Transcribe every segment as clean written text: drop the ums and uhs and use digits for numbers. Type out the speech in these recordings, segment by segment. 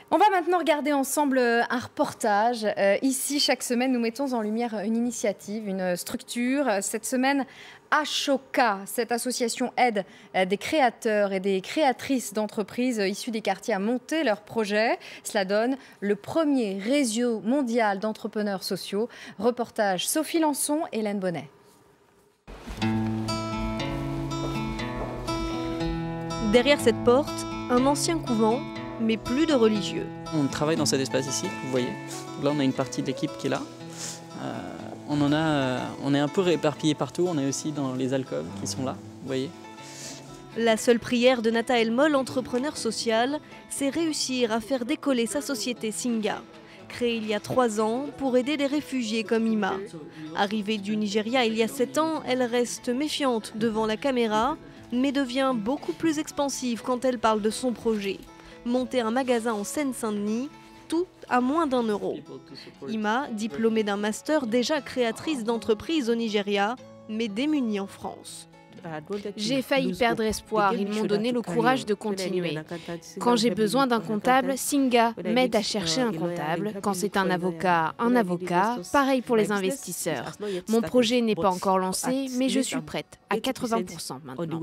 On va maintenant regarder ensemble un reportage. Ici, chaque semaine, nous mettons en lumière une initiative, une structure. Cette semaine, Ashoka, cette association aide des créateurs et des créatrices d'entreprises issus des quartiers à monter leurs projets. Cela donne le premier réseau mondial d'entrepreneurs sociaux. Reportage Sophie Lançon et Hélène Bonnet. Derrière cette porte, un ancien couvent, mais plus de religieux. On travaille dans cet espace ici, vous voyez. Là, on a une partie de l'équipe qui est là. On est un peu éparpillés partout. On est aussi dans les alcôves qui sont là, vous voyez. La seule prière de Nathaël Moll, entrepreneur social, c'est réussir à faire décoller sa société Singa. Créée il y a 3 ans pour aider des réfugiés comme Ima. Arrivée du Nigeria il y a 7 ans, elle reste méfiante devant la caméra, mais devient beaucoup plus expansive quand elle parle de son projet. Monter un magasin en Seine-Saint-Denis, tout à moins d'1 euro. Ima, diplômée d'un master, déjà créatrice d'entreprises au Nigeria, mais démunie en France. J'ai failli perdre espoir, ils m'ont donné le courage de continuer. Quand j'ai besoin d'un comptable, Singa m'aide à chercher un comptable. Quand c'est un avocat, pareil pour les investisseurs. Mon projet n'est pas encore lancé, mais je suis prête, à 80% maintenant.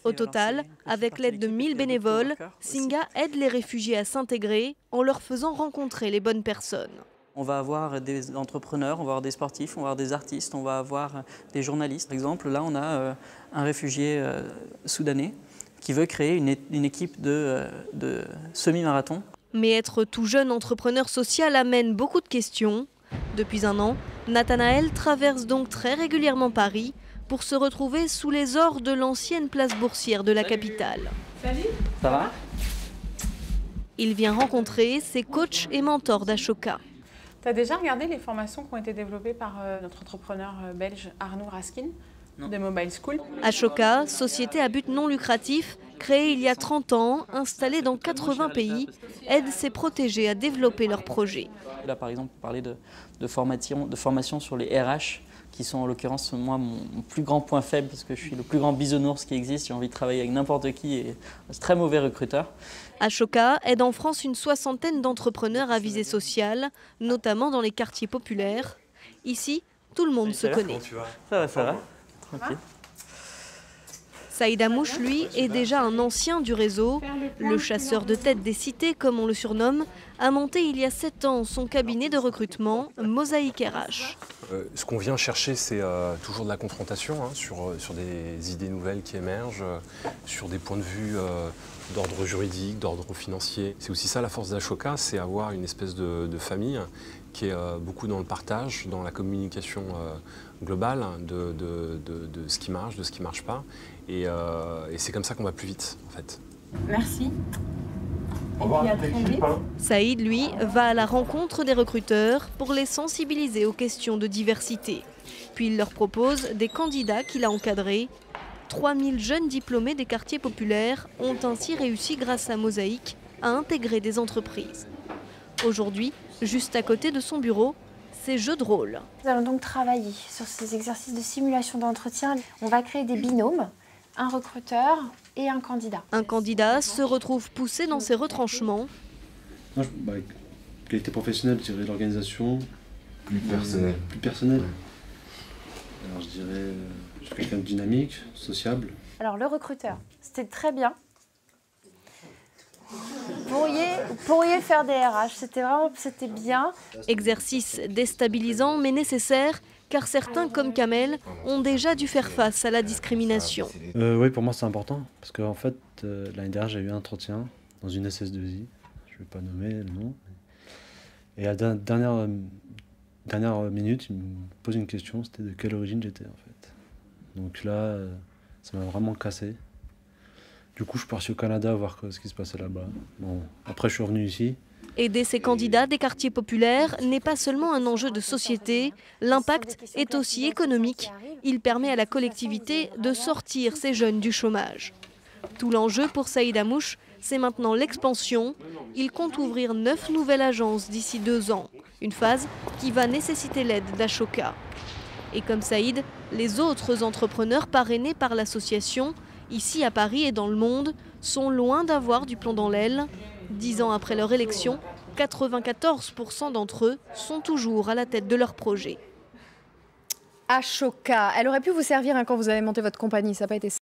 Au total, avec l'aide de 1000 bénévoles, Singa aide les réfugiés à s'intégrer en leur faisant rencontrer les bonnes personnes. On va avoir des entrepreneurs, on va avoir des sportifs, on va avoir des artistes, on va avoir des journalistes. Par exemple, là, on a un réfugié soudanais qui veut créer une équipe de semi-marathon. Mais être tout jeune entrepreneur social amène beaucoup de questions. Depuis 1 an, Nathanaël traverse donc très régulièrement Paris pour se retrouver sous les ors de l'ancienne place boursière de la capitale. Salut. Ça va? Il vient rencontrer ses coachs et mentors d'Ashoka. Tu as déjà regardé les formations qui ont été développées par notre entrepreneur belge Arnaud Raskin de Mobile School? Ashoka, société à but non lucratif, créée il y a 30 ans, installée dans 80 pays, aide ses protégés à développer leurs projets. Là, par exemple, on parlait de formation sur les RH, qui sont en l'occurrence, moi, mon plus grand point faible, parce que je suis le plus grand bisounours qui existe, j'ai envie de travailler avec n'importe qui et c'est très mauvais recruteur. Ashoka aide en France une 60aine d'entrepreneurs à visée sociale, notamment dans les quartiers populaires. Ici, tout le monde se connaît. Ça va, tranquille. Saïd Amouche, lui, est déjà un ancien du réseau. Le chasseur de tête des cités, comme on le surnomme, a monté il y a 7 ans son cabinet de recrutement, Mosaïque RH. Ce qu'on vient chercher, c'est toujours de la confrontation sur des idées nouvelles qui émergent, sur des points de vue d'ordre juridique, d'ordre financier. C'est aussi ça la force d'Ashoka, c'est avoir une espèce de famille qui est beaucoup dans le partage, dans la communication globale de ce qui marche, de ce qui ne marche pas. Et c'est comme ça qu'on va plus vite, en fait. Merci. Saïd, lui, va à la rencontre des recruteurs pour les sensibiliser aux questions de diversité. Puis il leur propose des candidats qu'il a encadrés. 3000 jeunes diplômés des quartiers populaires ont ainsi réussi, grâce à Mosaïque, à intégrer des entreprises. Aujourd'hui, juste à côté de son bureau, c'est jeux de rôle. Nous allons donc travailler sur ces exercices de simulation d'entretien. On va créer des binômes, un recruteur et un candidat. Un candidat se retrouve poussé dans ses retranchements. Moi, qualité professionnelle, je dirais l'organisation. Plus personnelle. Plus personnelle. Alors je dirais, je suis quelqu'un de dynamique, sociable. Alors le recruteur, c'était très bien. Vous pourriez faire des RH, c'était bien. Exercice déstabilisant mais nécessaire, car certains, comme Kamel, ont déjà dû faire face à la discrimination. Oui, pour moi c'est important, parce qu'en fait, l'année dernière j'ai eu un entretien dans une SS2I, je ne vais pas nommer le nom. Et à la dernière minute, il me pose une question, c'était de quelle origine j'étais en fait. Donc là, ça m'a vraiment cassé. Du coup, je suis parti au Canada voir ce qui se passait là-bas. Bon, après, je suis revenu ici. Aider ces candidats des quartiers populaires n'est pas seulement un enjeu de société, l'impact est aussi économique. Il permet à la collectivité de sortir ces jeunes du chômage. Tout l'enjeu pour Saïd Amouche, c'est maintenant l'expansion. Il compte ouvrir 9 nouvelles agences d'ici 2 ans. Une phase qui va nécessiter l'aide d'Ashoka. Et comme Saïd, les autres entrepreneurs parrainés par l'association, ici à Paris et dans le monde, sont loin d'avoir du plomb dans l'aile. 10 ans après leur élection, 94% d'entre eux sont toujours à la tête de leur projet. Ashoka, elle aurait pu vous servir quand vous avez monté votre compagnie, ça n'a pas été